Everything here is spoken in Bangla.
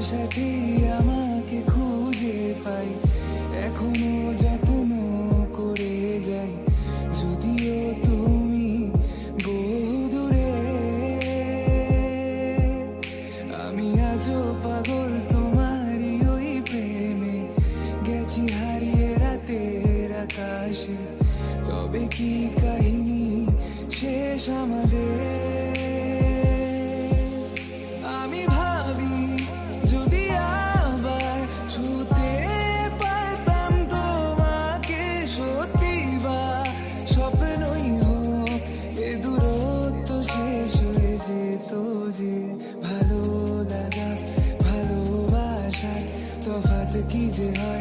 সাথে আমাকে খুঁজে পাই, এখনো যত্ন করে যাই, যদিও তুমি বহুদূরে। আমি আজও পাগল তোমারই ওই প্রেমে, গেছি হারিয়ে রাতের আকাশে। তবে কি কাহিনী শেষ আমাদের? আমি ভাবি যদি আবার ছুতে পারতাম তোমাকে, সত্যি বা স্বপ্নই হোক, এ দূরত্ব শেষ হয়ে যেত যে। ভালো লাগা ভালোবাসার তফাৎ কি যে হয়